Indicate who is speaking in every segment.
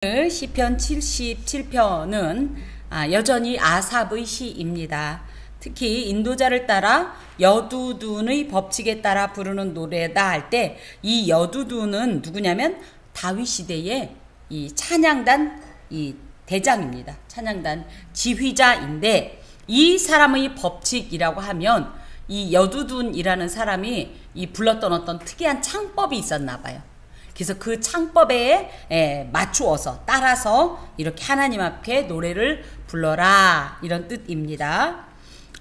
Speaker 1: 시편 77편은 여전히 아삽의 시입니다. 특히 인도자를 따라 여두둔의 법칙에 따라 부르는 노래다 할 때 이 여두둔은 누구냐면 다윗 시대의 이 찬양단 이 대장입니다. 찬양단 지휘자인데 이 사람의 법칙이라고 하면 이 여두둔이라는 사람이 이 불렀던 어떤 특이한 창법이 있었나 봐요. 그래서 그 창법에 맞추어서 따라서 이렇게 하나님 앞에 노래를 불러라 이런 뜻입니다.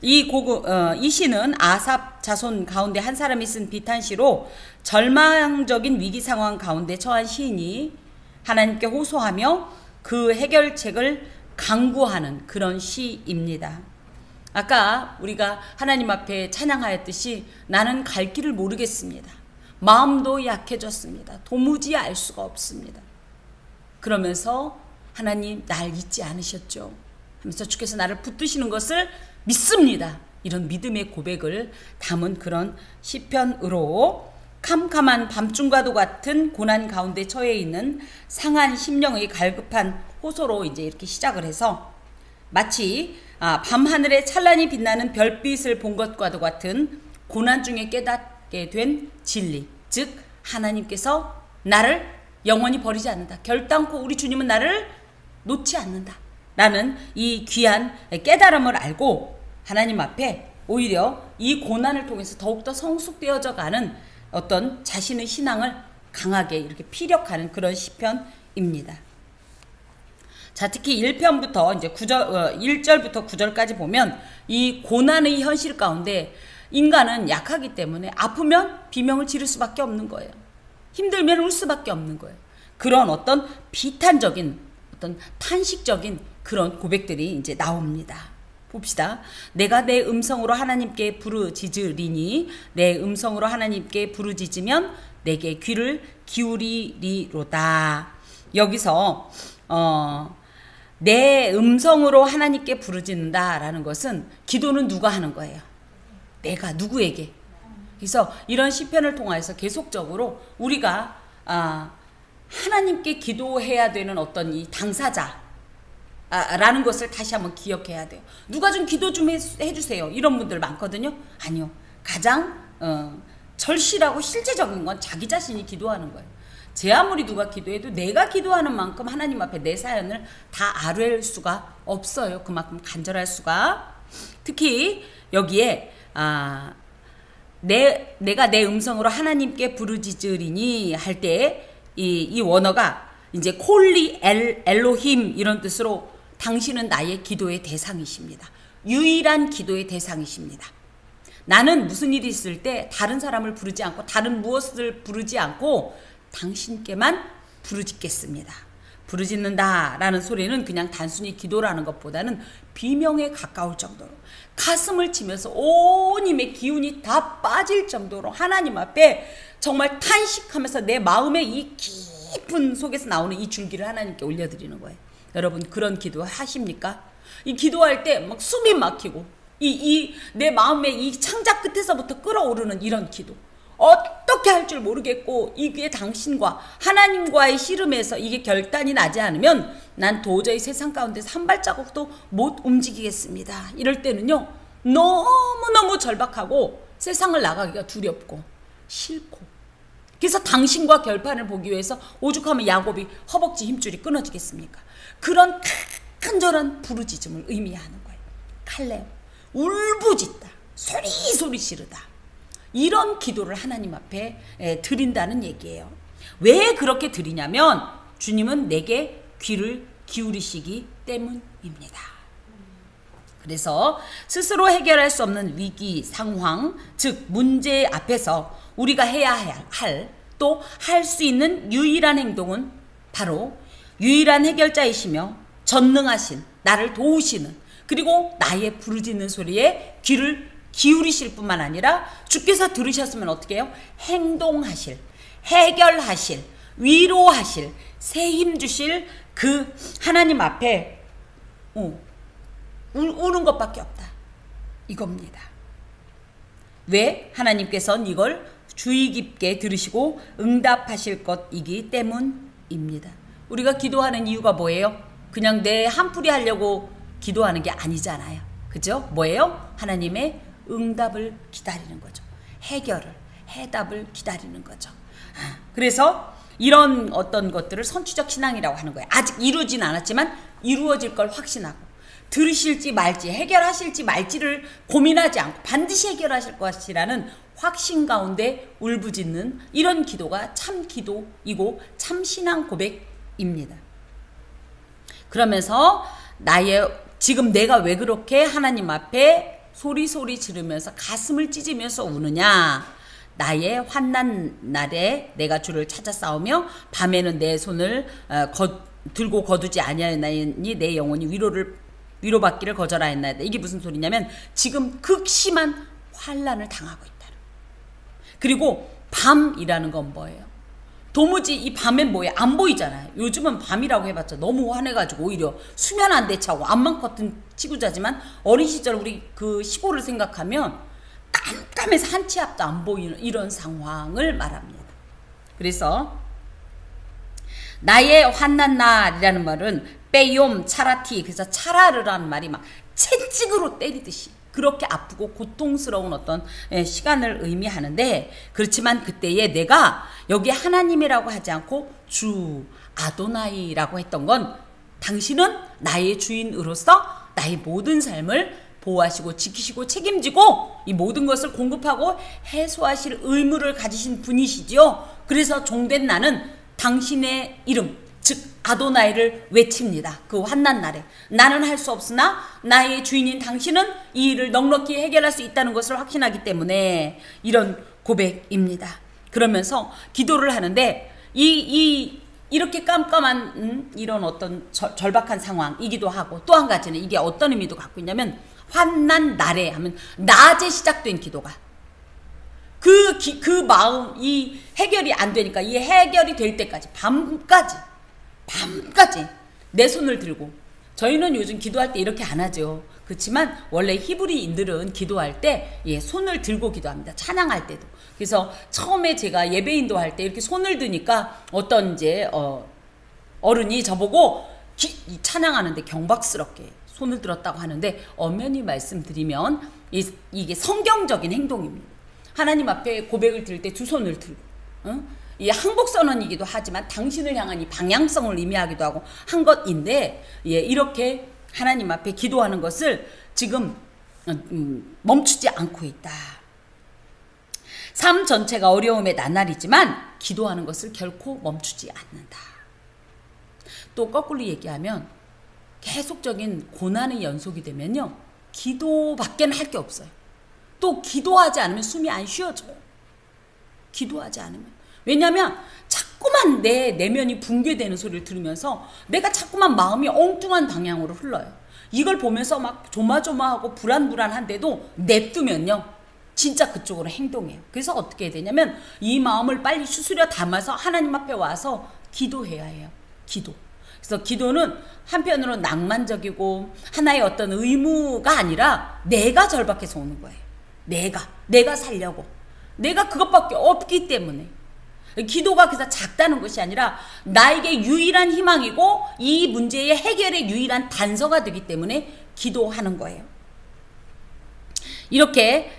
Speaker 1: 이 시는 아삽 자손 가운데 한 사람이 쓴 비탄시로 절망적인 위기 상황 가운데 처한 시인이 하나님께 호소하며 그 해결책을 강구하는 그런 시입니다. 아까 우리가 하나님 앞에 찬양하였듯이 나는 갈 길을 모르겠습니다. 마음도 약해졌습니다. 도무지 알 수가 없습니다. 그러면서 하나님 날 잊지 않으셨죠? 하면서 주께서 나를 붙드시는 것을 믿습니다. 이런 믿음의 고백을 담은 그런 시편으로 캄캄한 밤중과도 같은 고난 가운데 처해 있는 상한 심령의 갈급한 호소로 이제 이렇게 시작을 해서 마치 밤하늘에 찬란히 빛나는 별빛을 본 것과도 같은 고난 중에 깨닫게 된 진리, 즉 하나님께서 나를 영원히 버리지 않는다. 결단코 우리 주님은 나를 놓지 않는다 라는 이 귀한 깨달음을 알고 하나님 앞에 오히려 이 고난을 통해서 더욱더 성숙되어져 가는 어떤 자신의 신앙을 강하게 이렇게 피력하는 그런 시편입니다. 자, 특히 1편부터 이제 1절부터 9절까지 보면 이 고난의 현실 가운데 인간은 약하기 때문에 아프면 비명을 지를 수밖에 없는 거예요. 힘들면 울 수밖에 없는 거예요. 그런 어떤 비탄적인 어떤 탄식적인 그런 고백들이 이제 나옵니다. 봅시다. 내가 내 음성으로 하나님께 부르짖으리니 내 음성으로 하나님께 부르짖으면 내게 귀를 기울이리로다. 여기서 내 음성으로 하나님께 부르짖는다라는 것은 기도는 누가 하는 거예요? 내가 누구에게? 그래서 이런 시편을 통해서 계속적으로 우리가 하나님께 기도해야 되는 어떤 이 당사자 라는 것을 다시 한번 기억해야 돼요. 누가 좀 기도 좀 해주세요. 이런 분들 많거든요. 아니요. 가장 절실하고 실제적인 건 자기 자신이 기도하는 거예요. 제 아무리 누가 기도해도 내가 기도하는 만큼 하나님 앞에 내 사연을 다 아뢰을 수가 없어요. 그만큼 간절할 수가. 특히 여기에 내가 내 음성으로 하나님께 부르짖으리니 할 때 이 원어가 이제 콜리 엘로힘 이런 뜻으로 당신은 나의 기도의 대상이십니다. 유일한 기도의 대상이십니다. 나는 무슨 일이 있을 때 다른 사람을 부르지 않고 다른 무엇을 부르지 않고 당신께만 부르짖겠습니다. 부르짖는다라는 소리는 그냥 단순히 기도라는 것보다는 비명에 가까울 정도로 가슴을 치면서 온 힘의 기운이 다 빠질 정도로 하나님 앞에 정말 탄식하면서 내 마음의 이 깊은 속에서 나오는 이 줄기를 하나님께 올려드리는 거예요. 여러분 그런 기도 하십니까? 이 기도할 때 막 숨이 막히고 내 마음의 이 창자 끝에서부터 끓어오르는 이런 기도 어떻게 할 줄 모르겠고 이게 당신과 하나님과의 씨름에서 이게 결단이 나지 않으면 난 도저히 세상 가운데서 한 발자국도 못 움직이겠습니다. 이럴 때는요 너무너무 절박하고 세상을 나가기가 두렵고 싫고 그래서 당신과 결판을 보기 위해서 오죽하면 야곱이 허벅지 힘줄이 끊어지겠습니까? 그런 간절한 부르짖음을 의미하는 거예요. 칼레오 울부짖다 소리소리 지르다 이런 기도를 하나님 앞에 드린다는 얘기예요. 왜 그렇게 드리냐면 주님은 내게 귀를 기울이시기 때문입니다. 그래서 스스로 해결할 수 없는 위기 상황, 즉 문제 앞에서 우리가 해야 할 또 할 수 있는 유일한 행동은 바로 유일한 해결자이시며 전능하신 나를 도우시는 그리고 나의 부르짖는 소리에 귀를 기울이실 뿐만 아니라 주께서 들으셨으면 어떻게 해요? 행동하실, 해결하실, 위로하실, 새 힘 주실 그 하나님 앞에 우는 것밖에 없다. 이겁니다. 왜? 하나님께서는 이걸 주의 깊게 들으시고 응답하실 것이기 때문입니다. 우리가 기도하는 이유가 뭐예요? 그냥 내 한풀이 하려고 기도하는 게 아니잖아요. 그죠? 뭐예요? 하나님의 응답을 기다리는 거죠. 해답을 기다리는 거죠. 그래서 이런 어떤 것들을 선취적 신앙이라고 하는 거예요. 아직 이루어지진 않았지만 이루어질 걸 확신하고, 들으실지 말지, 해결하실지 말지를 고민하지 않고 반드시 해결하실 것이라는 확신 가운데 울부짖는 이런 기도가 참 기도이고 참 신앙 고백입니다. 그러면서 지금 내가 왜 그렇게 하나님 앞에 소리 지르면서 가슴을 찢으면서 우느냐? 나의 환난 날에 내가 주를 찾아 싸우며 밤에는 내 손을 들고 거두지 아니하였나니 내 영혼이 위로받기를 거절하였나이다. 이게 무슨 소리냐면 지금 극심한 환난을 당하고 있다. 그리고 밤이라는 건 뭐예요? 도무지 이 밤엔 뭐예요? 안 보이잖아요. 요즘은 밤이라고 해봤자 너무 환해가지고 오히려 수면 안 대차고 암만 커튼 치고 자지만 어린 시절 우리 그 시골을 생각하면 깜깜해서 한 치 앞도 안 보이는 이런 상황을 말합니다. 그래서 나의 환난 날이라는 말은 빼욤 차라티, 그래서 차라르라는 말이 막 채찍으로 때리듯이 그렇게 아프고 고통스러운 어떤 시간을 의미하는데, 그렇지만 그때에 내가 여기 하나님이라고 하지 않고 주 아도나이라고 했던 건 당신은 나의 주인으로서 나의 모든 삶을 보호하시고 지키시고 책임지고 이 모든 것을 공급하고 해소하실 의무를 가지신 분이시죠. 그래서 종된 나는 당신의 이름, 즉 아도나이를 외칩니다. 그 환난 날에 나는 할 수 없으나 나의 주인인 당신은 이 일을 넉넉히 해결할 수 있다는 것을 확신하기 때문에 이런 고백입니다. 그러면서 기도를 하는데 이렇게 깜깜한 이런 어떤 절박한 상황이기도 하고, 또 한 가지는 이게 어떤 의미도 갖고 있냐면 환난 날에 하면 낮에 시작된 기도가 그 마음, 이 해결이 안 되니까 이 해결이 될 때까지 밤까지 내 손을 들고, 저희는 요즘 기도할 때 이렇게 안 하죠. 그렇지만 원래 히브리인들은 기도할 때 손을 들고 기도합니다. 찬양할 때도. 그래서 처음에 제가 예배 인도할 때 이렇게 손을 드니까 어떤 이제 어른이 저보고 찬양하는데 경박스럽게 손을 들었다고 하는데, 엄연히 말씀드리면 이게 성경적인 행동입니다. 하나님 앞에 고백을 드릴 때 두 손을 들고, 이 항복선언이기도 하지만 당신을 향한 이 방향성을 의미하기도 하고 한 것인데, 이렇게 하나님 앞에 기도하는 것을 지금 멈추지 않고 있다. 삶 전체가 어려움의 나날이지만 기도하는 것을 결코 멈추지 않는다. 또 거꾸로 얘기하면 계속적인 고난의 연속이 되면요, 기도밖에는 할 게 없어요. 또 기도하지 않으면 숨이 안 쉬어져요. 기도하지 않으면. 왜냐하면 자꾸만 내 내면이 붕괴되는 소리를 들으면서 내가 자꾸만 마음이 엉뚱한 방향으로 흘러요. 이걸 보면서 막 조마조마하고 불안한데도 냅두면요, 진짜 그쪽으로 행동해요. 그래서 어떻게 해야 되냐면 이 마음을 빨리 추스려 담아서 하나님 앞에 와서 기도해야 해요. 그래서 기도는 한편으로 낭만적이고 하나의 어떤 의무가 아니라 내가 절박해서 오는 거예요. 내가 살려고. 내가 그것밖에 없기 때문에. 기도가 그래서 작다는 것이 아니라 나에게 유일한 희망이고 이 문제의 해결의 유일한 단서가 되기 때문에 기도하는 거예요. 이렇게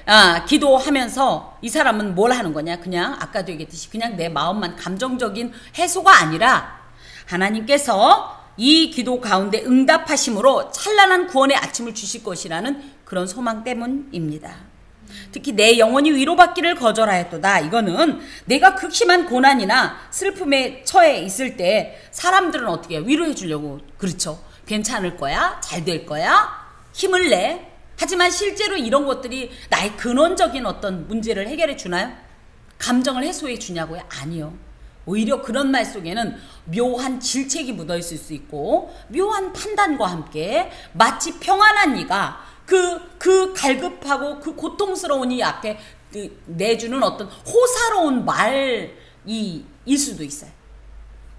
Speaker 1: 기도하면서 이 사람은 뭘 하는 거냐? 그냥 아까도 얘기했듯이 그냥 내 마음만 감정적인 해소가 아니라 하나님께서 이 기도 가운데 응답하심으로 찬란한 구원의 아침을 주실 것이라는 그런 소망 때문입니다. 특히 내 영혼이 위로받기를 거절하였도다. 이거는 내가 극심한 고난이나 슬픔에 처해 있을 때 사람들은 어떻게 해요? 위로해 주려고. 그렇죠. 괜찮을 거야. 잘 될 거야. 힘을 내. 하지만 실제로 이런 것들이 나의 근원적인 어떤 문제를 해결해 주나요? 감정을 해소해 주냐고요? 아니요. 오히려 그런 말 속에는 묘한 질책이 묻어 있을 수 있고 묘한 판단과 함께 마치 평안한 이가 그 갈급하고 그 고통스러운 이 앞에 내주는 어떤 호사로운 말일 수도 있어요.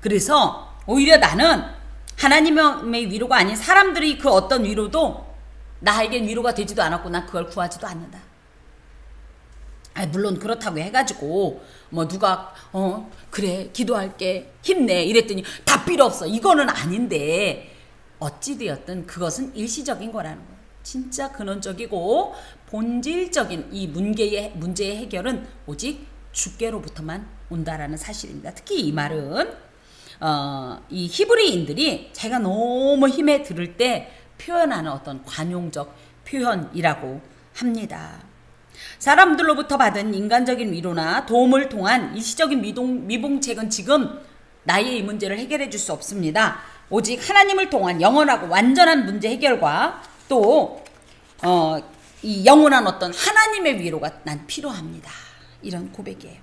Speaker 1: 그래서 오히려 나는 하나님의 위로가 아닌 사람들이 그 어떤 위로도 나에겐 위로가 되지도 않았고 난 그걸 구하지도 않는다. 물론 그렇다고 해가지고 뭐 누가 그래 기도할게 힘내 이랬더니 다 필요 없어 이거는 아닌데 어찌되었든 그것은 일시적인 거라는 거예요. 진짜 근원적이고 본질적인 이 문제의 해결은 오직 주께로부터만 온다라는 사실입니다. 특히 이 말은 이 히브리인들이 자기가 너무 힘에 들을 때 표현하는 어떤 관용적 표현이라고 합니다. 사람들로부터 받은 인간적인 위로나 도움을 통한 일시적인 미봉책은 지금 나의 이 문제를 해결해 줄 수 없습니다. 오직 하나님을 통한 영원하고 완전한 문제 해결과 또 이 영원한 어떤 하나님의 위로가 난 필요합니다. 이런 고백이에요.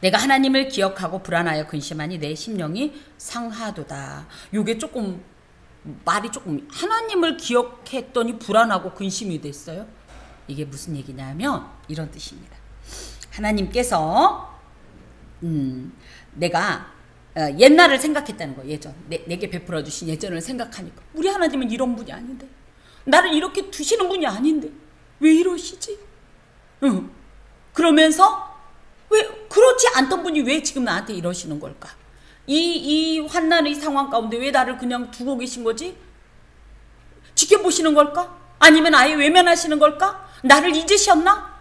Speaker 1: 내가 하나님을 기억하고 불안하여 근심하니 내 심령이 상하도다. 요게 조금 말이 조금 하나님을 기억했더니 불안하고 근심이 됐어요. 이게 무슨 얘기냐면 이런 뜻입니다. 하나님께서 내가 옛날을 생각했다는 거예요. 예전 내게 베풀어 주신 예전을 생각하니까 우리 하나님은 이런 분이 아닌데 나를 이렇게 두시는 분이 아닌데 왜 이러시지? 그러면서 왜 그렇지 않던 분이 왜 지금 나한테 이러시는 걸까? 이 환난의 상황 가운데 왜 나를 그냥 두고 계신 거지? 지켜보시는 걸까? 아니면 아예 외면하시는 걸까? 나를 잊으셨나?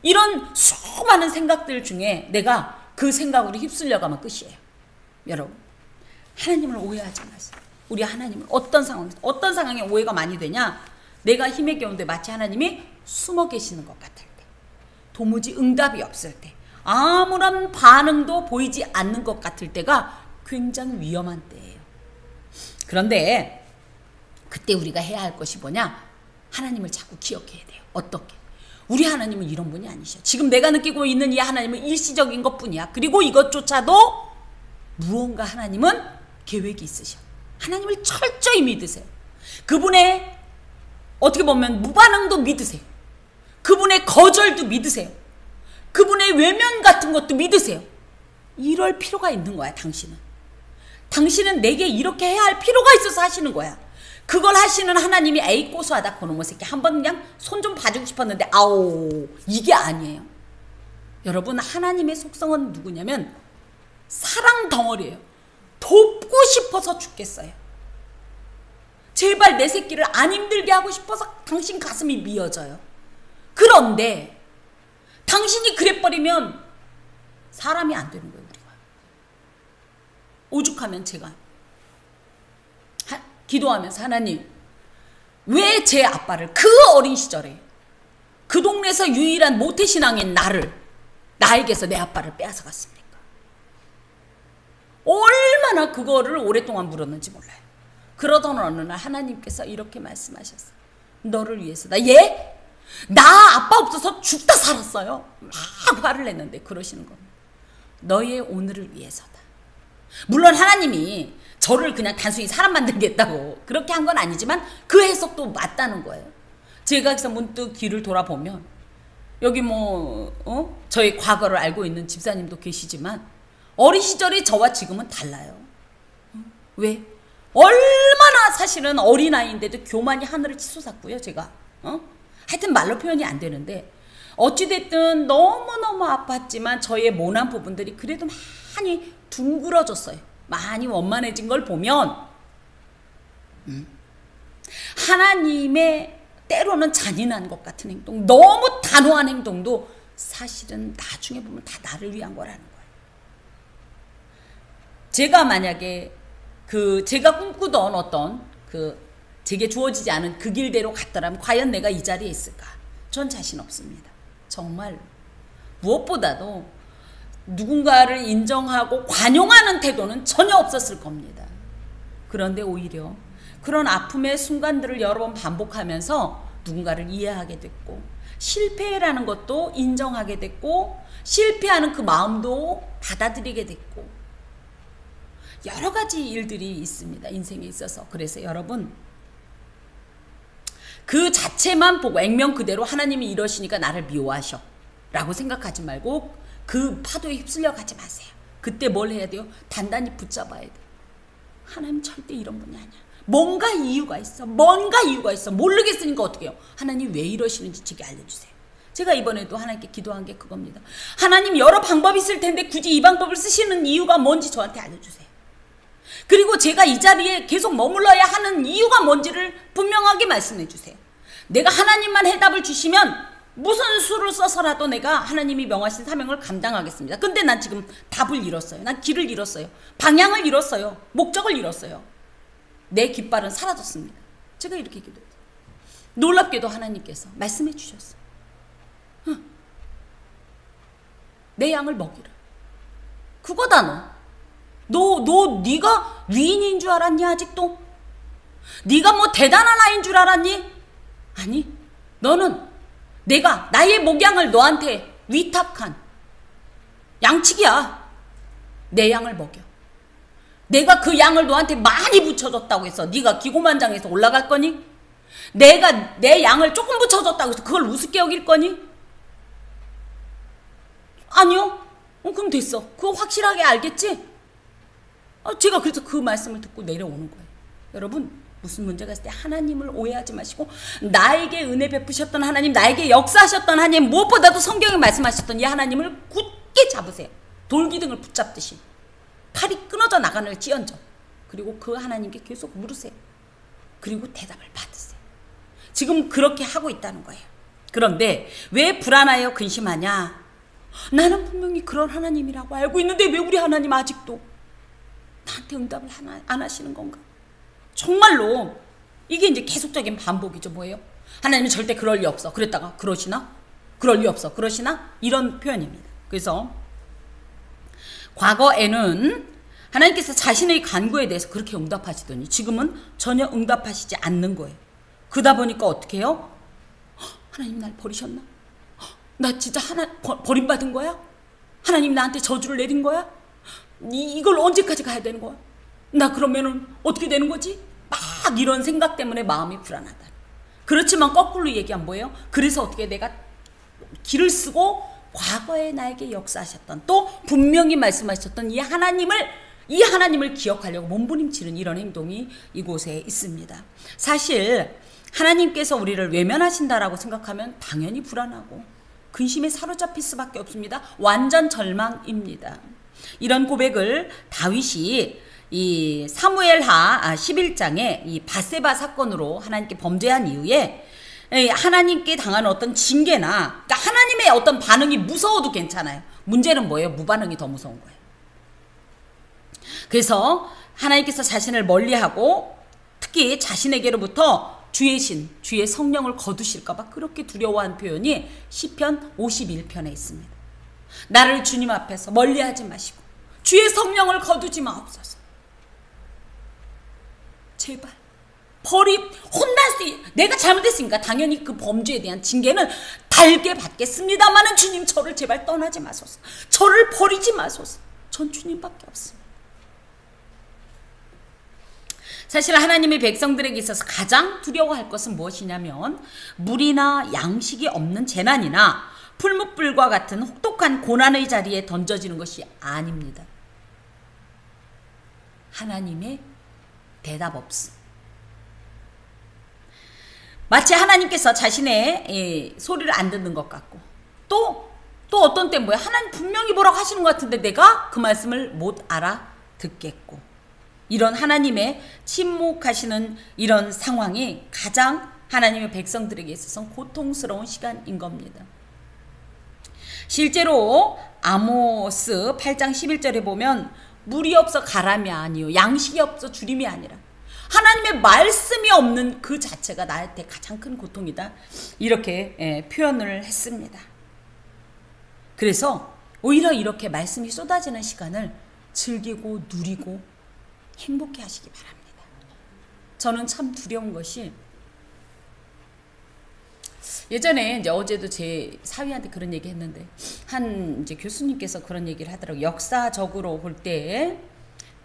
Speaker 1: 이런 수많은 생각들 중에 내가 그 생각으로 휩쓸려가면 끝이에요. 여러분, 하나님을 오해하지 마세요. 우리 하나님은 어떤 상황에 오해가 많이 되냐? 내가 힘에 겨운데 마치 하나님이 숨어 계시는 것 같을 때, 도무지 응답이 없을 때, 아무런 반응도 보이지 않는 것 같을 때가 굉장히 위험한 때예요. 그런데 그때 우리가 해야 할 것이 뭐냐? 하나님을 자꾸 기억해야 돼요. 어떻게? 우리 하나님은 이런 분이 아니셔. 지금 내가 느끼고 있는 이 하나님은 일시적인 것뿐이야. 그리고 이것조차도 무언가 하나님은 계획이 있으셔. 하나님을 철저히 믿으세요. 그분의 어떻게 보면 무반응도 믿으세요. 그분의 거절도 믿으세요. 그분의 외면 같은 것도 믿으세요. 이럴 필요가 있는 거야. 당신은 내게 이렇게 해야 할 필요가 있어서 하시는 거야. 그걸 하시는 하나님이 에이 고소하다 그놈의 새끼 한번 그냥 손 좀 봐주고 싶었는데 아오 이게 아니에요. 여러분 하나님의 속성은 누구냐면 사랑 덩어리예요. 돕고 싶어서 죽겠어요. 제발 내 새끼를 안 힘들게 하고 싶어서 당신 가슴이 미어져요. 그런데 당신이 그래버리면 사람이 안 되는 거예요. 우리가 오죽하면 제가 기도하면서 하나님 왜 제 아빠를 그 어린 시절에 그 동네에서 유일한 모태신앙인 나에게서 내 아빠를 빼앗아갔습니까? 얼마나 그거를 오랫동안 물었는지 몰라요. 그러던 어느 날 하나님께서 이렇게 말씀하셨어요. 너를 위해서 나 아빠 없어서 죽다 살았어요. 막 화를 냈는데 그러시는 겁니다. 너의 오늘을 위해서다. 물론 하나님이 저를 그냥 단순히 사람 만들겠다고 그렇게 한 건 아니지만 그 해석도 맞다는 거예요. 제가 그래서 문득 뒤를 돌아보면 여기 저의 과거를 알고 있는 집사님도 계시지만 어린 시절의 저와 지금은 달라요. 왜? 얼마나 사실은 어린아이인데도 교만이 하늘을 치솟았고요. 제가 하여튼 말로 표현이 안 되는데 어찌됐든 너무너무 아팠지만 저의 모난 부분들이 그래도 많이 둥그러졌어요. 많이 원만해진 걸 보면 하나님의 때로는 잔인한 것 같은 행동, 너무 단호한 행동도 사실은 나중에 보면 다 나를 위한 거라는 거예요. 제가 만약에 제가 꿈꾸던 어떤 제게 주어지지 않은 그 길대로 갔더라면 과연 내가 이 자리에 있을까? 전 자신 없습니다. 정말 무엇보다도 누군가를 인정하고 관용하는 태도는 전혀 없었을 겁니다. 그런데 오히려 그런 아픔의 순간들을 여러 번 반복하면서 누군가를 이해하게 됐고 실패라는 것도 인정하게 됐고 실패하는 그 마음도 받아들이게 됐고 여러 가지 일들이 있습니다. 인생에 있어서. 그래서 여러분 그 자체만 보고 액면 그대로 하나님이 이러시니까 나를 미워하셔 라고 생각하지 말고 그 파도에 휩쓸려 가지 마세요. 그때 뭘 해야 돼요? 단단히 붙잡아야 돼요. 하나님 절대 이런 분이 아니야. 뭔가 이유가 있어. 모르겠으니까 어떻게 해요? 하나님 왜 이러시는지 제게 알려주세요. 제가 이번에도 하나님께 기도한 게 그겁니다. 하나님 여러 방법이 있을 텐데 굳이 이 방법을 쓰시는 이유가 뭔지 저한테 알려주세요. 그리고 제가 이 자리에 계속 머물러야 하는 이유가 뭔지를 분명하게 말씀해 주세요. 내가 하나님만 해답을 주시면 무슨 수를 써서라도 내가 하나님이 명하신 사명을 감당하겠습니다. 근데 난 지금 답을 잃었어요. 난 길을 잃었어요. 방향을 잃었어요. 목적을 잃었어요. 내 깃발은 사라졌습니다. 제가 이렇게 기도했어요. 놀랍게도 하나님께서 말씀해 주셨어요. 내 양을 먹이라. 그거다 네가 위인인 줄 알았니 아직도? 네가 뭐 대단한 아이인 줄 알았니? 아니, 너는 내가 나의 목양을 너한테 위탁한 양치기야. 내 양을 먹여. 내가 그 양을 너한테 많이 붙여줬다고 해서 네가 기고만장해서 올라갈 거니? 내가 내 양을 조금 붙여줬다고 해서 그걸 우습게 여길 거니? 아니요. 그럼 됐어. 그거 확실하게 알겠지? 제가 그래서 그 말씀을 듣고 내려오는 거예요. 여러분, 무슨 문제가 있을 때 하나님을 오해하지 마시고 나에게 은혜 베푸셨던 하나님, 나에게 역사하셨던 하나님, 무엇보다도 성경에 말씀하셨던 이 하나님을 굳게 잡으세요. 돌기둥을 붙잡듯이. 팔이 끊어져 나가는 찌언져. 그리고 그 하나님께 계속 물으세요. 그리고 대답을 받으세요. 지금 그렇게 하고 있다는 거예요. 그런데 왜 불안하여 근심하냐? 나는 분명히 그런 하나님이라고 알고 있는데 왜 우리 하나님 아직도 나한테 응답을 안 하시는 건가? 정말로 이게 이제 계속적인 반복이죠. 뭐예요? 하나님은 절대 그럴 리 없어. 그랬다가 그러시나? 그럴 리 없어. 그러시나? 이런 표현입니다. 그래서 과거에는 하나님께서 자신의 간구에 대해서 그렇게 응답하시더니 지금은 전혀 응답하시지 않는 거예요. 그러다 보니까 어떻게 해요? 하나님 날 버리셨나? 나 진짜 버림받은 거야? 하나님 나한테 저주를 내린 거야? 이걸 언제까지 가야 되는 거야? 나 그러면은 어떻게 되는 거지? 막 이런 생각 때문에 마음이 불안하다. 그렇지만 거꾸로 얘기하면 뭐예요? 그래서 어떻게 내가 길을 쓰고 과거에 나에게 역사하셨던 또 분명히 말씀하셨던 이 하나님을 기억하려고 몸부림치는 이런 행동이 이곳에 있습니다. 사실 하나님께서 우리를 외면하신다라고 생각하면 당연히 불안하고 근심에 사로잡힐 수밖에 없습니다. 완전 절망입니다. 이런 고백을 다윗이 이 사무엘하 11장에 이 바세바 사건으로 하나님께 범죄한 이후에 하나님께 당하는 어떤 징계나 그러니까 하나님의 어떤 반응이 무서워도 괜찮아요. 문제는 뭐예요? 무반응이 더 무서운 거예요. 그래서 하나님께서 자신을 멀리하고 특히 자신에게로부터 주의 신, 주의 성령을 거두실까봐 그렇게 두려워한 표현이 시편 51편에 있습니다. 나를 주님 앞에서 멀리하지 마시고 주의 성령을 거두지 마옵소서. 제발 내가 잘못했으니까 당연히 그 범죄에 대한 징계는 달게 받겠습니다마는 주님 저를 제발 떠나지 마소서. 저를 버리지 마소서. 전 주님밖에 없습니다. 사실 하나님의 백성들에게 있어서 가장 두려워할 것은 무엇이냐면 물이나 양식이 없는 재난이나 풀무불과 같은 혹독한 고난의 자리에 던져지는 것이 아닙니다. 하나님의 대답 없음. 마치 하나님께서 자신의 소리를 안 듣는 것 같고 또 어떤 때 뭐야? 하나님 분명히 뭐라고 하시는 것 같은데 내가 그 말씀을 못 알아듣겠고 이런 하나님의 침묵하시는 이런 상황이 가장 하나님의 백성들에게 있어서 고통스러운 시간인 겁니다. 실제로 아모스 8장 11절에 보면 물이 없어 가람이 아니요 양식이 없어 주림이 아니라 하나님의 말씀이 없는 그 자체가 나한테 가장 큰 고통이다. 이렇게 표현을 했습니다. 그래서 오히려 이렇게 말씀이 쏟아지는 시간을 즐기고 누리고 행복해 하시기 바랍니다. 저는 참 두려운 것이 예전에 이제 어제도 제 사위한테 그런 얘기 했는데 한 이제 교수님께서 그런 얘기를 하더라고요. 역사적으로 볼 때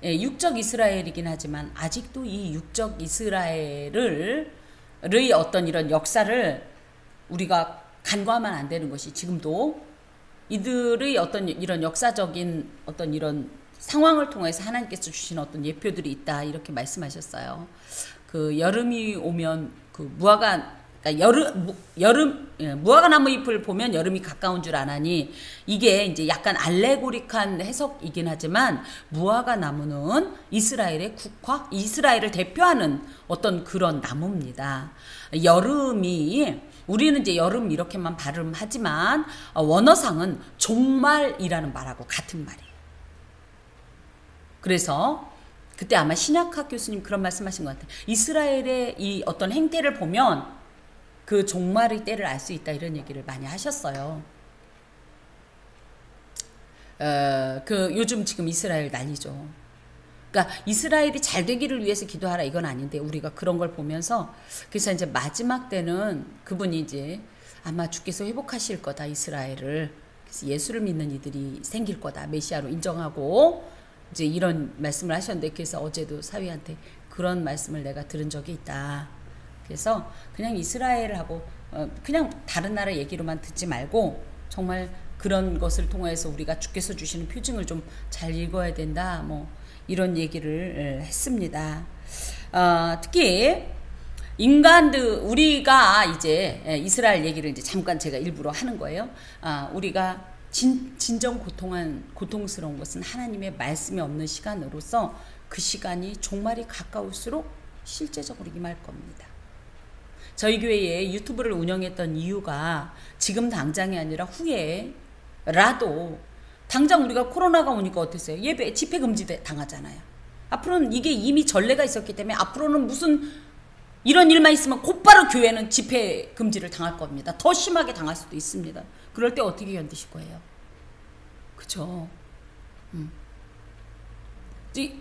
Speaker 1: 육적 이스라엘이긴 하지만 아직도 이 육적 이스라엘의 어떤 이런 역사를 우리가 간과하면 안 되는 것이 지금도 이들의 어떤 이런 역사적인 어떤 이런 상황을 통해서 하나님께서 주신 어떤 예표들이 있다 이렇게 말씀하셨어요. 그 여름이 오면 그 무화과 그러니까 여름 무화과 나무 잎을 보면 여름이 가까운 줄 아나니 이게 이제 약간 알레고릭한 해석이긴 하지만 무화과 나무는 이스라엘의 국화, 이스라엘을 대표하는 어떤 그런 나무입니다. 여름이 우리는 이제 여름 이렇게만 발음하지만 원어상은 종말이라는 말하고 같은 말이에요. 그래서 그때 아마 신약학 교수님 그런 말씀하신 것 같아요. 이스라엘의 이 어떤 행태를 보면 그 종말의 때를 알 수 있다 이런 얘기를 많이 하셨어요. 요즘 지금 이스라엘 난리죠. 그러니까 이스라엘이 잘 되기를 위해서 기도하라 이건 아닌데 우리가 그런 걸 보면서 그래서 이제 마지막 때는 그분이 이제 아마 주께서 회복하실 거다 이스라엘을. 그래서 예수를 믿는 이들이 생길 거다 메시아로 인정하고 이제 이런 말씀을 하셨는데 그래서 어제도 사위한테 그런 말씀을 내가 들은 적이 있다. 그래서 그냥 이스라엘하고 그냥 다른 나라 얘기로만 듣지 말고 정말 그런 것을 통해서 우리가 주께서 주시는 표징을 좀 잘 읽어야 된다. 뭐 이런 얘기를 했습니다. 특히 인간들 우리가 이제 이스라엘 얘기를 이제 잠깐 제가 일부러 하는 거예요. 우리가 진정 고통스러운 것은 하나님의 말씀이 없는 시간으로서 그 시간이 종말이 가까울수록 실제적으로 임할 겁니다. 저희 교회에 유튜브를 운영했던 이유가 지금 당장이 아니라 후에라도 당장 우리가 코로나가 오니까 어땠어요? 예배 집회 금지 당하잖아요. 앞으로는 이게 이미 전례가 있었기 때문에 앞으로는 무슨 이런 일만 있으면 곧바로 교회는 집회 금지를 당할 겁니다. 더 심하게 당할 수도 있습니다. 그럴 때 어떻게 견디실 거예요? 그쵸?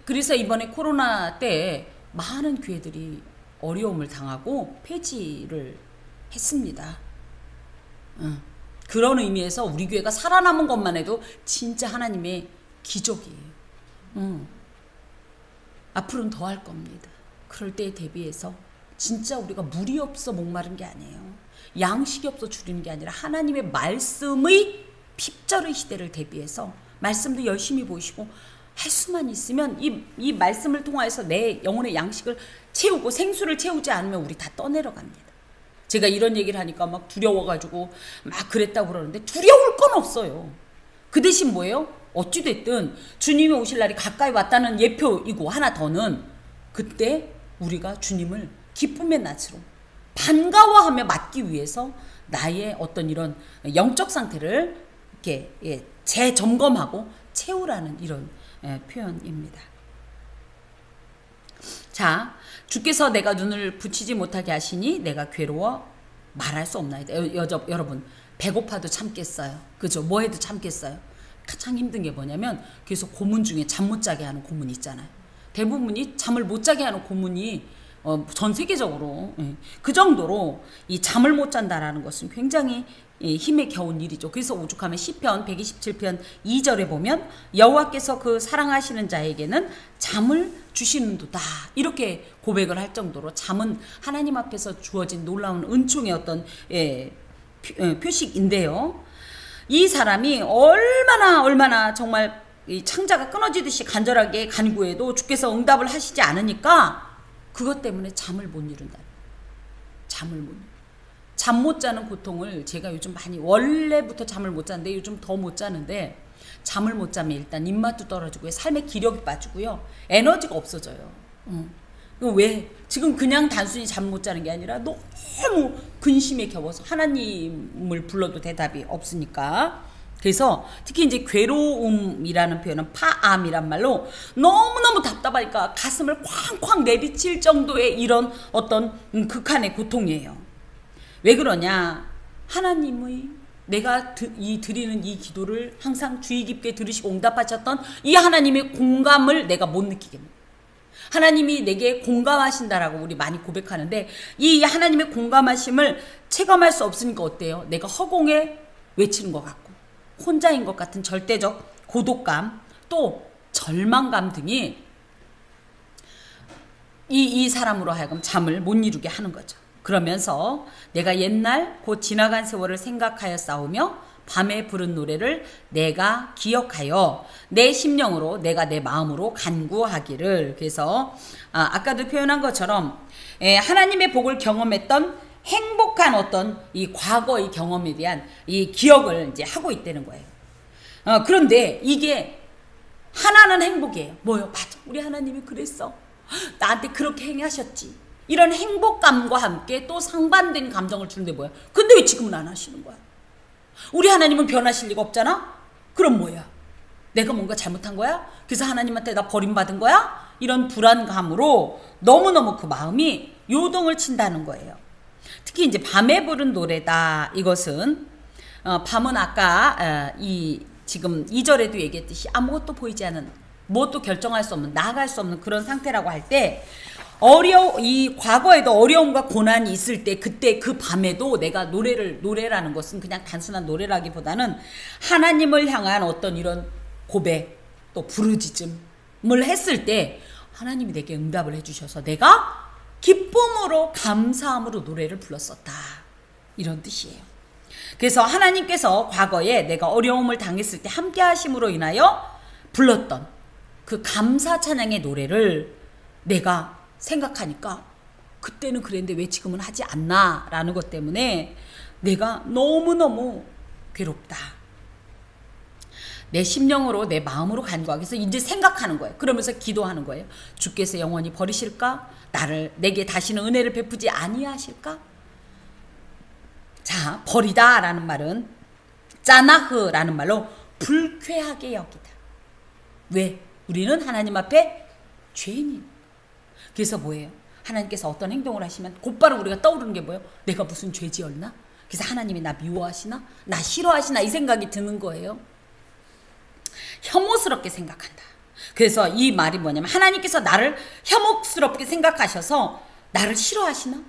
Speaker 1: 그래서 이번에 코로나 때 많은 교회들이 어려움을 당하고 폐지를 했습니다. 그런 의미에서 우리 교회가 살아남은 것만 해도 진짜 하나님의 기적이에요. 앞으로는 더 할 겁니다. 그럴 때에 대비해서 진짜 우리가 물이 없어 목마른 게 아니에요. 양식이 없어 줄이는 게 아니라 하나님의 말씀의 핍절의 시대를 대비해서 말씀도 열심히 보시고 할 수만 있으면 이 말씀을 통해서 내 영혼의 양식을 채우고 생수를 채우지 않으면 우리 다 떠내려갑니다. 제가 이런 얘기를 하니까 막 두려워가지고 막 그랬다고 그러는데 두려울 건 없어요. 그 대신 뭐예요? 어찌됐든 주님이 오실 날이 가까이 왔다는 예표이고 하나 더는 그때 우리가 주님을 기쁨의 낯으로 반가워하며 맞기 위해서 나의 어떤 이런 영적 상태를 이렇게 재점검하고 채우라는 이런 표현입니다. 자, 주께서 내가 눈을 붙이지 못하게 하시니 내가 괴로워 말할 수 없나이다. 여러분 배고파도 참겠어요. 그죠? 뭐 해도 참겠어요. 가장 힘든 게 뭐냐면 계속 고문 중에 잠 못 자게 하는 고문이 있잖아요. 대부분이 잠을 못 자게 하는 고문이 전 세계적으로 그 정도로 이 잠을 못 잔다라는 것은 굉장히 힘에 겨운 일이죠. 그래서 오죽하면 시편 127편 2절에 보면 여호와께서 그 사랑하시는 자에게는 잠을 주시는도다 이렇게 고백을 할 정도로 잠은 하나님 앞에서 주어진 놀라운 은총의 어떤 표식인데요. 이 사람이 얼마나 정말 이 창자가 끊어지듯이 간절하게 간구해도 주께서 응답을 하시지 않으니까 그것 때문에 잠을 못 이룬다. 잠 못 자는 고통을 제가 요즘 많이 원래부터 잠을 못 자는데 요즘 더 못 자는데 잠을 못 자면 일단 입맛도 떨어지고요. 삶의 기력이 빠지고요. 에너지가 없어져요. 왜? 지금 그냥 단순히 잠 못 자는 게 아니라 너무 근심에 겨워서 하나님을 불러도 대답이 없으니까. 그래서 특히 이제 괴로움이라는 표현은 파암이란 말로 너무너무 답답하니까 가슴을 쾅쾅 내리칠 정도의 이런 어떤 극한의 고통이에요. 왜 그러냐? 하나님의 내가 드리는 이 기도를 항상 주의 깊게 들으시고 응답하셨던 이 하나님의 공감을 내가 못 느끼겠네. 하나님이 내게 공감하신다라고 우리 많이 고백하는데 이 하나님의 공감하심을 체감할 수 없으니까 어때요? 내가 허공에 외치는 것 같고 혼자인 것 같은 절대적 고독감 또 절망감 등이 이 사람으로 하여금 잠을 못 이루게 하는 거죠. 그러면서 내가 옛날 곧 지나간 세월을 생각하여 싸우며 밤에 부른 노래를 내가 기억하여 내 심령으로 내가 내 마음으로 간구하기를. 그래서 아까도 표현한 것처럼 하나님의 복을 경험했던 행복한 어떤 이 과거의 경험에 대한 이 기억을 이제 하고 있다는 거예요. 그런데 이게 하나는 행복이에요. 뭐요? 맞아. 우리 하나님이 그랬어. 나한테 그렇게 행하셨지. 이런 행복감과 함께 또 상반된 감정을 주는데 뭐야? 근데 왜 지금은 안 하시는 거야? 우리 하나님은 변하실 리가 없잖아? 그럼 뭐야? 내가 뭔가 잘못한 거야? 그래서 하나님한테 나 버림받은 거야? 이런 불안감으로 너무너무 그 마음이 요동을 친다는 거예요. 특히 이제 밤에 부른 노래다. 이것은 밤은 아까 지금 2절에도 얘기했듯이 아무것도 보이지 않은, 무엇도 결정할 수 없는, 나아갈 수 없는 그런 상태라고 할 때, 이 과거에도 어려움과 고난이 있을 때, 그때 그 밤에도 내가 노래라는 것은 그냥 단순한 노래라기보다는 하나님을 향한 어떤 이런 고백, 또 부르짖음을 했을 때 하나님이 내게 응답을 해주셔서 내가 기쁨으로 감사함으로 노래를 불렀었다. 이런 뜻이에요. 그래서 하나님께서 과거에 내가 어려움을 당했을 때 함께 하심으로 인하여 불렀던 그 감사 찬양의 노래를 내가 생각하니까 그때는 그랬는데 왜 지금은 하지 않나 라는 것 때문에 내가 너무너무 괴롭다. 내 심령으로 내 마음으로 간구하기 위해서 이제 생각하는 거예요. 그러면서 기도하는 거예요. 주께서 영원히 버리실까? 내게 다시는 은혜를 베푸지 아니하실까? 자, 버리다 라는 말은 짜나흐라는 말로 불쾌하게 여기다. 왜? 우리는 하나님 앞에 죄인이에요. 그래서 뭐예요? 하나님께서 어떤 행동을 하시면 곧바로 우리가 떠오르는 게 뭐예요? 내가 무슨 죄 지었나? 그래서 하나님이 나 미워하시나? 나 싫어하시나? 이 생각이 드는 거예요. 혐오스럽게 생각한다. 그래서 이 말이 뭐냐면 하나님께서 나를 혐오스럽게 생각하셔서 나를 싫어하시나?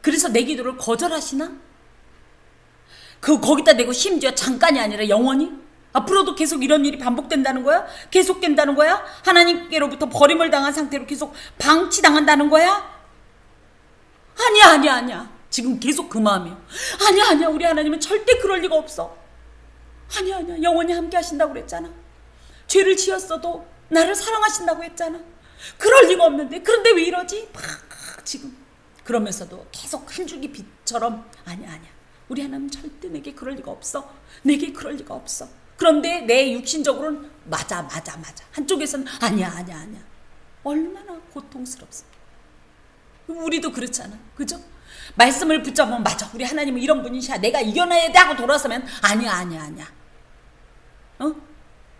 Speaker 1: 그래서 내 기도를 거절하시나? 거기다 대고 심지어 잠깐이 아니라 영원히? 앞으로도 계속 이런 일이 반복된다는 거야? 계속된다는 거야? 하나님께로부터 버림을 당한 상태로 계속 방치당한다는 거야? 아니야. 지금 계속 그 마음이야. 아니야. 우리 하나님은 절대 그럴 리가 없어. 아니야. 영원히 함께 하신다고 그랬잖아. 죄를 지었어도 나를 사랑하신다고 했잖아. 그럴 리가 없는데. 그런데 왜 이러지? 지금. 그러면서도 계속 한 줄기 빛처럼 아니야. 우리 하나님 절대 내게 그럴 리가 없어. 내게 그럴 리가 없어. 그런데 내 육신적으로는 맞아. 한쪽에서는 아니야. 얼마나 고통스럽습니다. 우리도 그렇잖아. 그죠? 말씀을 붙잡으면 맞아. 우리 하나님은 이런 분이셔. 내가 이겨내야 돼 하고 돌아서면 아니야.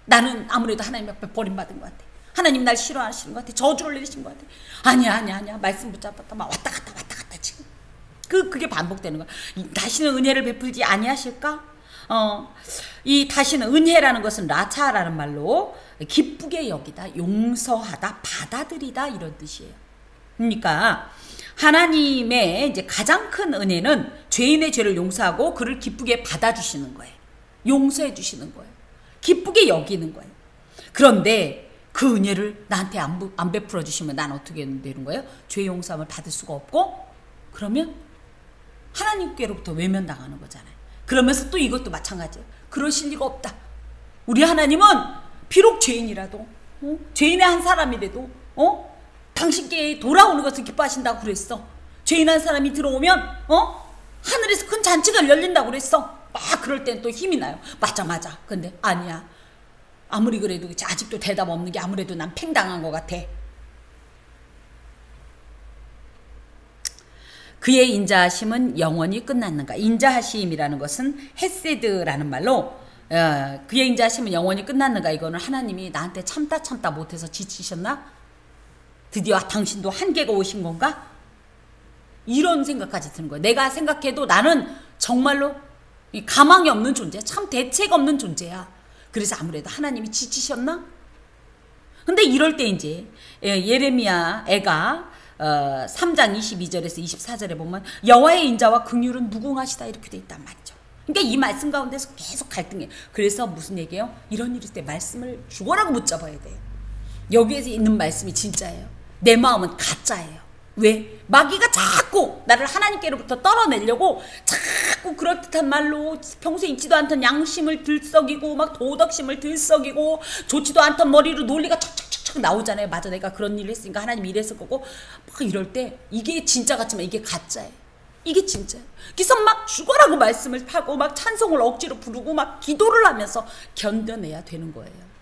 Speaker 1: 나는 아무래도 하나님 앞에 버림받은 것 같아. 하나님 날 싫어하시는 것 같아. 저주를 내리신 것 같아. 아니야. 말씀 붙잡았다. 막 왔다 갔다 지금. 그게 반복되는 거야. 다시는 은혜를 베풀지 아니하실까? 이 다시는 은혜라는 것은 라차라는 말로 기쁘게 여기다, 용서하다, 받아들이다 이런 뜻이에요. 그러니까 하나님의 이제 가장 큰 은혜는 죄인의 죄를 용서하고 그를 기쁘게 받아주시는 거예요. 용서해 주시는 거예요. 기쁘게 여기는 거예요. 그런데 그 은혜를 나한테 안 베풀어 주시면 난 어떻게 되는 거예요? 죄 용서함을 받을 수가 없고 그러면 하나님께로부터 외면당하는 거잖아요. 그러면서 또 이것도 마찬가지예요. 그러실 리가 없다. 우리 하나님은 비록 죄인이라도 죄인의 한 사람이라도 당신께 돌아오는 것을 기뻐하신다고 그랬어. 죄인 한 사람이 들어오면 하늘에서 큰 잔치가 열린다고 그랬어. 막 그럴 땐 또 힘이 나요. 맞아. 근데 아니야. 아무리 그래도 아직도 대답 없는 게 아무래도 난 팽당한 것 같아. 그의 인자하심은 영원히 끝났는가? 인자하심이라는 것은 헤세드라는 말로 그의 인자하심은 영원히 끝났는가? 이거는 하나님이 나한테 참다 못해서 지치셨나? 드디어 당신도 한계가 오신 건가? 이런 생각까지 드는 거예요. 내가 생각해도 나는 정말로 가망이 없는 존재, 참 대책 없는 존재야. 그래서 아무래도 하나님이 지치셨나? 근데 이럴 때 이제 예레미야 애가 3장 22절에서 24절에 보면 여호와의 인자와 긍휼은 무궁하시다 이렇게 돼 있단 말이죠. 그러니까 이 말씀 가운데서 계속 갈등해요. 그래서 무슨 얘기예요? 이런 일일 때 말씀을 죽어라고 붙잡아야 돼요. 여기에 있는 말씀이 진짜예요. 내 마음은 가짜예요. 왜? 마귀가 자꾸 나를 하나님께로부터 떨어내려고 자꾸 그럴듯한 말로 평소에 있지도 않던 양심을 들썩이고 막 도덕심을 들썩이고 좋지도 않던 머리로 논리가 척척척척 쫙 나오잖아요. 맞아, 내가 그런 일을 했으니까 하나님 이랬을 거고 막 이럴 때 이게 진짜 같지만 이게 가짜예요. 이게 진짜예요. 그래서 막 죽어라고 말씀을 하고 막 찬송을 억지로 부르고 막 기도를 하면서 견뎌내야 되는 거예요.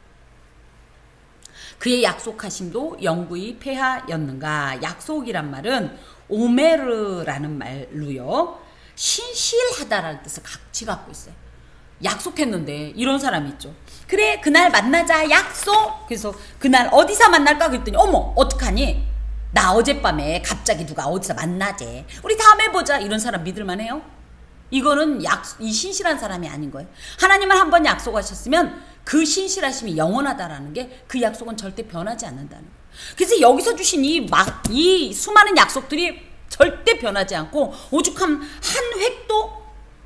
Speaker 1: 그의 약속하심도 영구히 폐하였는가. 약속이란 말은 오메르라는 말로요, 신실하다라는 뜻을 같이 갖고 있어요. 약속했는데 이런 사람이 있죠. 그래, 그날 만나자, 약속. 그래서 그날 어디서 만날까 그랬더니 어머, 어떡하니? 나 어젯밤에 갑자기 누가 어디서 만나재. 우리 다음에 보자. 이런 사람 믿을만해요? 이거는 이 신실한 사람이 아닌 거예요. 하나님은 한번 약속하셨으면 그 신실하심이 영원하다라는 게, 그 약속은 절대 변하지 않는다는 거예요. 그래서 여기서 주신 이 수많은 약속들이 절대 변하지 않고 오죽하면 한 획도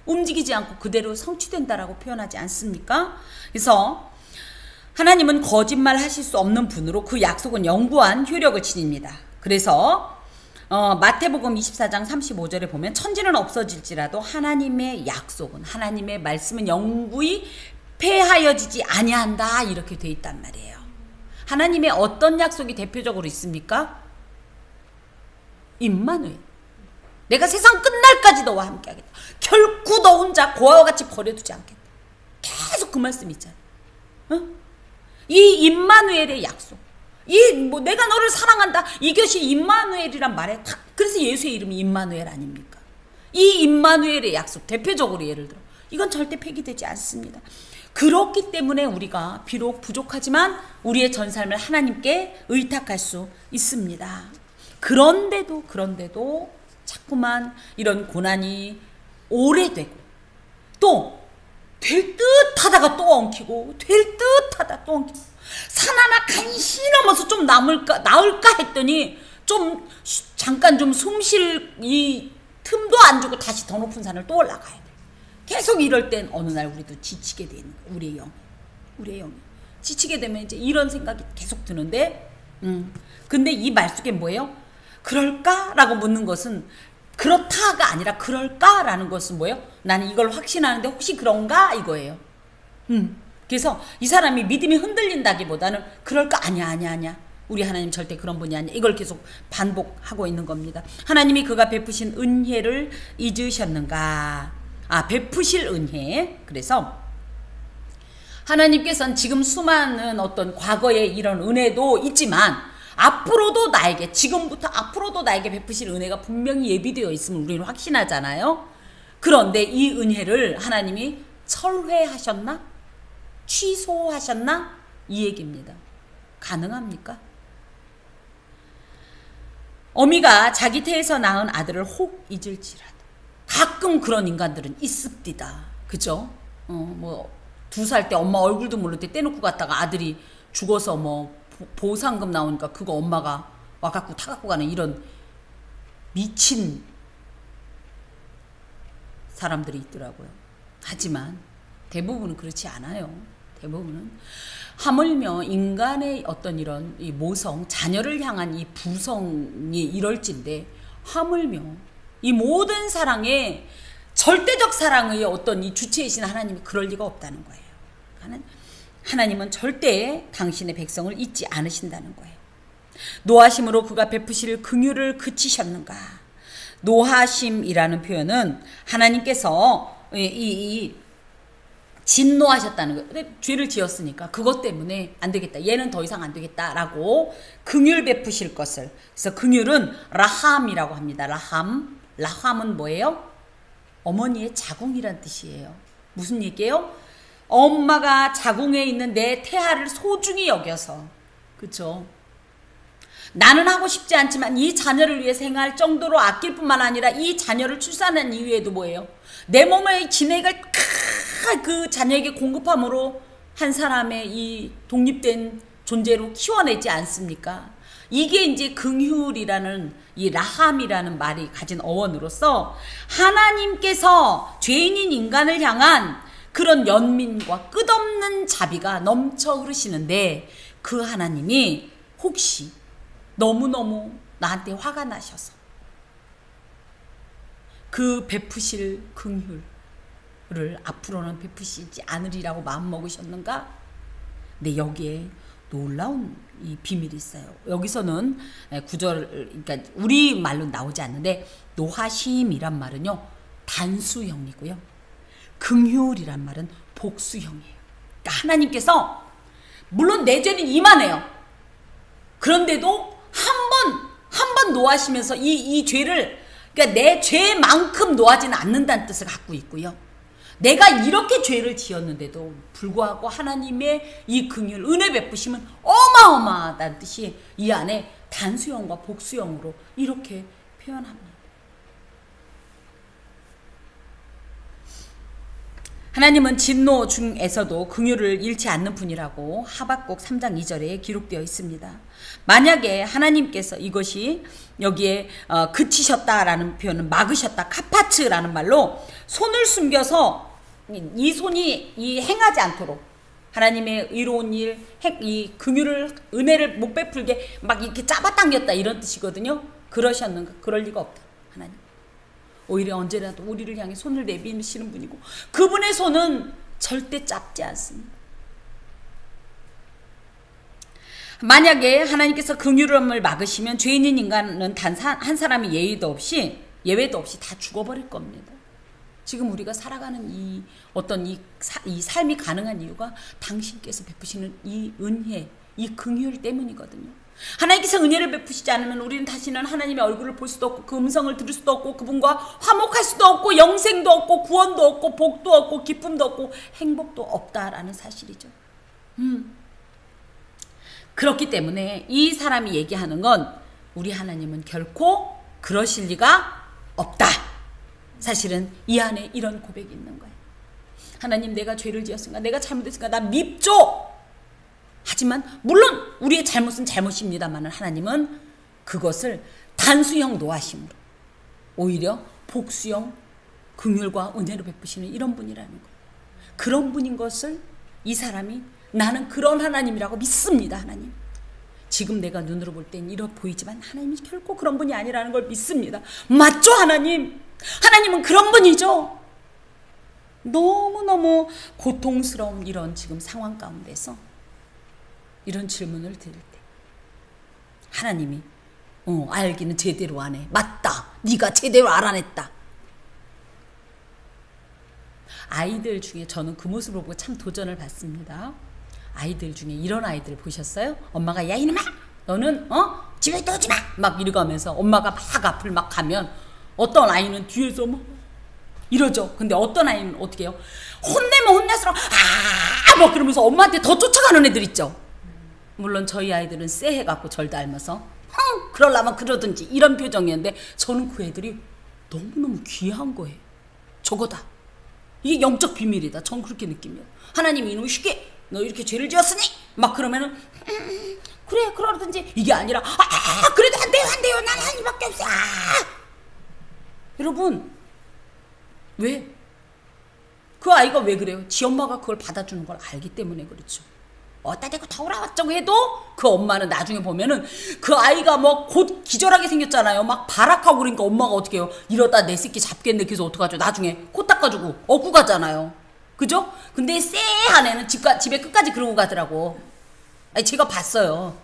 Speaker 1: 움직이지 않고 그대로 성취된다라고 표현하지 않습니까? 그래서 하나님은 거짓말 하실 수 없는 분으로 그 약속은 영구한 효력을 지닙니다. 그래서 마태복음 24장 35절에 보면 천지는 없어질지라도 하나님의 약속은, 하나님의 말씀은 영구히 폐하여지지 아니한다, 이렇게 돼 있단 말이에요. 하나님의 어떤 약속이 대표적으로 있습니까? 임마누엘. 내가 세상 끝날까지 너와 함께 하겠다. 결코 너 혼자 고아와 같이 버려두지 않겠다. 계속 그 말씀 있잖아요. 이 임마누엘의 약속. 내가 너를 사랑한다. 이것이 임마누엘이란 말에 딱, 그래서 예수의 이름이 임마누엘 아닙니까? 이 임마누엘의 약속, 대표적으로 예를 들어, 이건 절대 폐기되지 않습니다. 그렇기 때문에 우리가 비록 부족하지만 우리의 전 삶을 하나님께 의탁할 수 있습니다. 그런데도 자꾸만 이런 고난이 오래되고, 또 될 듯하다가 또 엉키고, 될 듯하다 또 엉키고, 산 하나 간신히 넘어서 좀 나을까 했더니 좀 잠깐 좀 숨 쉴 이 틈도 안 주고 다시 더 높은 산을 또 올라가야 돼. 계속 이럴 땐 어느 날 우리도 지치게 되는 거예요. 우리의 영이 지치게 되면 이제 이런 생각이 계속 드는데, 근데 이 말 속에 뭐예요? 그럴까라고 묻는 것은, 그렇다가 아니라 그럴까라는 것은 뭐예요? 나는 이걸 확신하는데 혹시 그런가, 이거예요. 그래서 이 사람이 믿음이 흔들린다기보다는 그럴까, 아니야. 우리 하나님 절대 그런 분이 아니야. 이걸 계속 반복하고 있는 겁니다. 하나님이 그가 베푸신 은혜를 잊으셨는가? 베푸실 은혜. 그래서 하나님께서는 지금 수많은 어떤 과거의 이런 은혜도 있지만 지금부터 앞으로도 나에게 베푸실 은혜가 분명히 예비되어 있음을 우리는 확신하잖아요. 그런데 이 은혜를 하나님이 철회하셨나? 취소하셨나? 이 얘기입니다. 가능합니까? 어미가 자기 태에서 낳은 아들을 혹 잊을지라도. 가끔 그런 인간들은 있습디다. 그죠? 2살 때 엄마 얼굴도 모를 때 떼놓고 갔다가 아들이 죽어서 보상금 나오니까 그거 엄마가 와갖고 타갖고 가는 이런 미친 사람들이 있더라고요. 하지만 대부분은 그렇지 않아요. 대부분은 하물며 인간의 어떤 이런 이 모성, 자녀를 향한 이 부성이 이럴진데, 하물며 이 모든 사랑의 절대적 사랑의 어떤 이 주체이신 하나님이 그럴 리가 없다는 거예요. 하나님은 절대 당신의 백성을 잊지 않으신다는 거예요. 노하심으로 그가 베푸실 긍휼을 그치셨는가? 노하심이라는 표현은 하나님께서 진노하셨다는 거예요. 근데 죄를 지었으니까 그것 때문에 안 되겠다. 얘는 더 이상 안 되겠다라고 긍휼 베푸실 것을. 그래서 긍휼은 라함이라고 합니다. 라함은 뭐예요? 어머니의 자궁이란 뜻이에요. 무슨 얘기예요? 엄마가 자궁에 있는 내 태아를 소중히 여겨서, 그렇죠? 나는 하고 싶지 않지만 이 자녀를 위해 생활할 정도로 아낄 뿐만 아니라 이 자녀를 출산한 이후에도 뭐예요? 내 몸의 진액을 그 자녀에게 공급함으로 한 사람의 이 독립된 존재로 키워내지 않습니까? 이게 이제 긍휼이라는 이 라함이라는 말이 가진 어원으로서 하나님께서 죄인인 인간을 향한 그런 연민과 끝없는 자비가 넘쳐 흐르시는데, 그 하나님이 혹시 너무너무 나한테 화가 나셔서 그 베푸실 긍휼을 앞으로는 베푸시지 않으리라고 마음먹으셨는가? 근데 여기에 놀라운 이 비밀이 있어요. 여기서는 구절, 그러니까 우리 말로 나오지 않는데 노하심이란 말은요 단수형이고요. 긍휼이란 말은 복수형이에요. 그러니까 하나님께서 물론 내 죄는 이만해요. 그런데도 한 번 노하시면서 이 죄를, 그러니까 내 죄만큼 노하지는 않는다는 뜻을 갖고 있고요. 내가 이렇게 죄를 지었는데도 불구하고 하나님의 이 긍휼, 은혜 베푸심은 어마어마하다는 뜻이 이 안에 단수형과 복수형으로 이렇게 표현합니다. 하나님은 진노 중에서도 긍휼을 잃지 않는 분이라고 하박국 3장 2절에 기록되어 있습니다. 만약에 하나님께서 이것이 여기에 그치셨다라는 표현은 막으셨다, 카파츠라는 말로 손을 숨겨서 이 손이 행하지 않도록 하나님의 의로운 일, 이 긍휼을, 은혜를 못 베풀게 막 이렇게 잡아당겼다 이런 뜻이거든요. 그러셨는가? 그럴 리가 없다. 하나님 오히려 언제라도 우리를 향해 손을 내미시는 분이고 그분의 손은 절대 짧지 않습니다. 만약에 하나님께서 긍휼함을 막으시면 죄인인 인간은 단 한 사람이 예외도 없이 다 죽어버릴 겁니다. 지금 우리가 살아가는 이 삶이 가능한 이유가 당신께서 베푸시는 이 은혜, 이 긍휼 때문이거든요. 하나님께서 은혜를 베푸시지 않으면 우리는 다시는 하나님의 얼굴을 볼 수도 없고 그 음성을 들을 수도 없고 그분과 화목할 수도 없고 영생도 없고 구원도 없고 복도 없고 기쁨도 없고 행복도 없다라는 사실이죠. 그렇기 때문에 이 사람이 얘기하는 건 우리 하나님은 결코 그러실 리가 없다. 사실은 이 안에 이런 고백이 있는 거예요. 하나님, 내가 죄를 지었으니까, 내가 잘못했으니까 나 밉죠. 하지만 물론 우리의 잘못은 잘못입니다만 하나님은 그것을 단수형 노하심으로 오히려 복수형 긍휼과 은혜로 베푸시는 이런 분이라는 거예요. 그런 분인 것을 이 사람이 나는 그런 하나님이라고 믿습니다. 하나님, 지금 내가 눈으로 볼 땐 이렇게 보이지만 하나님이 결코 그런 분이 아니라는 걸 믿습니다. 맞죠? 하나님, 하나님은 그런 분이죠. 너무너무 고통스러운 이런 지금 상황 가운데서 이런 질문을 드릴 때 하나님이 알기는 제대로 안 해. 맞다, 네가 제대로 알아냈다. 아이들 중에 저는 그 모습을 보고 참 도전을 받습니다. 아이들 중에 이런 아이들 보셨어요? 엄마가 야 이놈아 너는 집에 또 오지 마 막 이러고 하면서 엄마가 막 앞을 막 가면 어떤 아이는 뒤에서 막 이러죠. 근데 어떤 아이는 어떻게 해요? 혼내면 혼내서록 막 그러면서 엄마한테 더 쫓아가는 애들 있죠. 물론 저희 아이들은 쎄해갖고 절 닮아서 그러려면 그러든지 이런 표정이었는데 저는 그 애들이 너무너무 귀한 거예요. 저거다. 이게 영적 비밀이다. 전 그렇게 느낍니다. 하나님이 이놈 쉽게 너 이렇게 죄를 지었으니 막 그러면은 그래 그러든지 이게 아니라 그래도 안 돼요 난 하나님밖에 없어. 여러분 왜? 그 아이가 왜 그래요? 지 엄마가 그걸 받아주는 걸 알기 때문에 그렇죠. 어따 대고 더우라 어쩌고 해도 그 엄마는 나중에 보면은 그 아이가 뭐 곧 기절하게 생겼잖아요. 막 발악하고 그러니까 엄마가 어떻게 해요? 이러다 내 새끼 잡겠네. 그래서 어떡하죠? 나중에 코 닦아주고 얻고 가잖아요. 그죠? 근데 쎄한 애는 집에 끝까지 그러고 가더라고. 아니 제가 봤어요.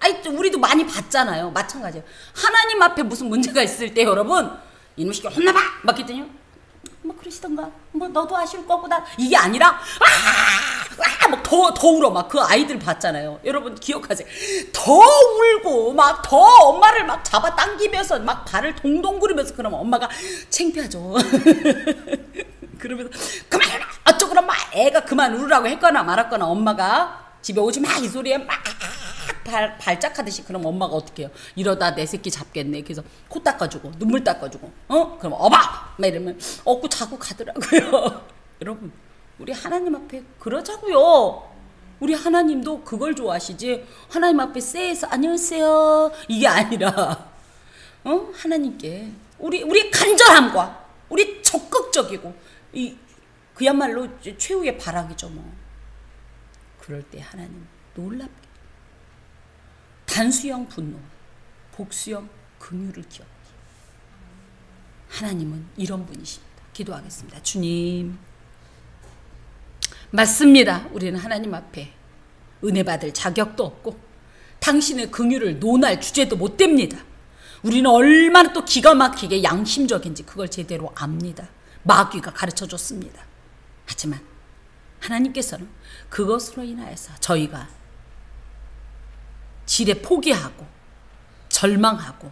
Speaker 1: 아니 우리도 많이 봤잖아요. 마찬가지예요. 하나님 앞에 무슨 문제가 있을 때 여러분 이놈 새끼 혼나봐 막 그랬더니 뭐 그러시던가 뭐 너도 아실 거구나 이게 아니라 막 더 울어. 막 그 아이들 봤잖아요. 여러분 기억하세요. 더 울고 막 더 엄마를 막 잡아 당기면서 막 발을 동동 구르면서 그러면 엄마가 창피하죠. 그러면서 그만 어쩌고나 막 애가 그만 울으라고 했거나 말았거나 엄마가 집에 오지 마 이 소리에 막 발작하듯이 그럼 엄마가 어떻게 해요? 이러다 내 새끼 잡겠네. 그래서 코 닦아주고 눈물 닦아주고 그럼 어봐 막 이러면 얻고 자고 가더라고요. 여러분 우리 하나님 앞에 그러자고요. 우리 하나님도 그걸 좋아하시지. 하나님 앞에 쎄해서 안녕하세요 이게 아니라 하나님께 우리 간절함과 우리 적극적이고 그야말로 최후의 발악이죠 뭐. 그럴 때 하나님 놀랍게 단수형 분노, 복수형 긍휼을 기억하시고 하나님은 이런 분이십니다. 기도하겠습니다. 주님, 맞습니다. 우리는 하나님 앞에 은혜 받을 자격도 없고 당신의 긍휼을 논할 주제도 못 됩니다. 우리는 얼마나 또 기가 막히게 양심적인지 그걸 제대로 압니다. 마귀가 가르쳐줬습니다. 하지만 하나님께서는 그것으로 인하여서 저희가 지레 포기하고 절망하고,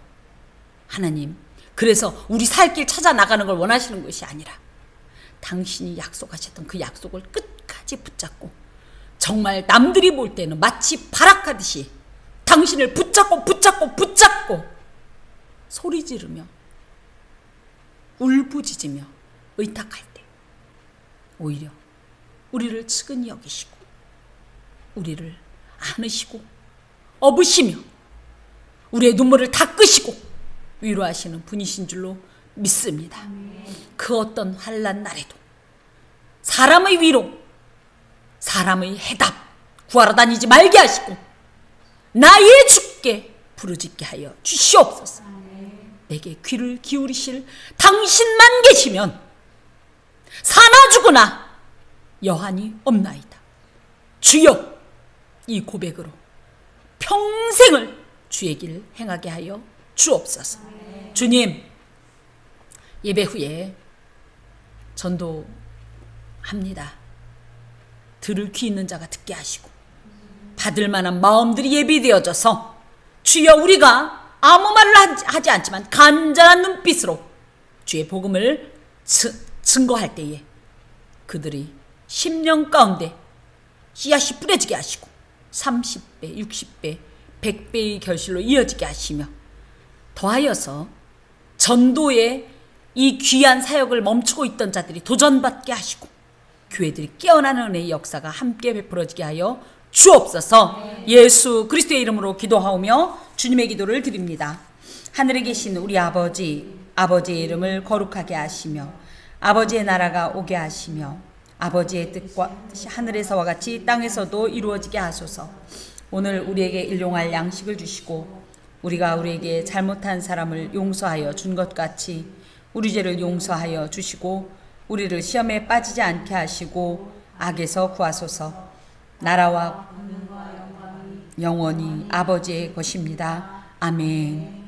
Speaker 1: 하나님 그래서 우리 살 길 찾아 나가는 걸 원하시는 것이 아니라 당신이 약속하셨던 그 약속을 끝까지 붙잡고, 정말 남들이 볼 때는 마치 발악하듯이 당신을 붙잡고 소리 지르며 울부짖으며 의탁할 때 오히려 우리를 측은히 여기시고 우리를 안으시고 업으시며 우리의 눈물을 닦으시고 위로하시는 분이신 줄로 믿습니다. 그 어떤 환난 날에도 사람의 위로, 사람의 해답 구하러 다니지 말게 하시고 나의 주께 부르짖게 하여 주시옵소서. 내게 귀를 기울이실 당신만 계시면 사나 죽으나 여한이 없나이다. 주여, 이 고백으로 평생을 주의 길 행하게 하여 주옵소서. 주님, 예배 후에 전도합니다. 들을 귀 있는 자가 듣게 하시고 받을 만한 마음들이 예비되어져서 주여, 우리가 아무 말을 하지 않지만 간절한 눈빛으로 주의 복음을 증거할 때에 그들이 10년 가운데 씨앗이 뿌려지게 하시고 30배, 60배, 100배의 결실로 이어지게 하시며 더하여서 전도의 이 귀한 사역을 멈추고 있던 자들이 도전받게 하시고 교회들이 깨어나는 은혜의 역사가 함께 베풀어지게 하여 주옵소서. 예수 그리스도의 이름으로 기도하오며 주님의 기도를 드립니다. 하늘에 계신 우리 아버지, 아버지의 이름을 거룩하게 하시며 아버지의 나라가 오게 하시며 아버지의 뜻과 뜻이 하늘에서와 같이 땅에서도 이루어지게 하소서. 오늘 우리에게 일용할 양식을 주시고 우리가 우리에게 잘못한 사람을 용서하여 준 것 같이 우리 죄를 용서하여 주시고 우리를 시험에 빠지지 않게 하시고 악에서 구하소서. 나라와 영원히 아버지의 것입니다. 아멘.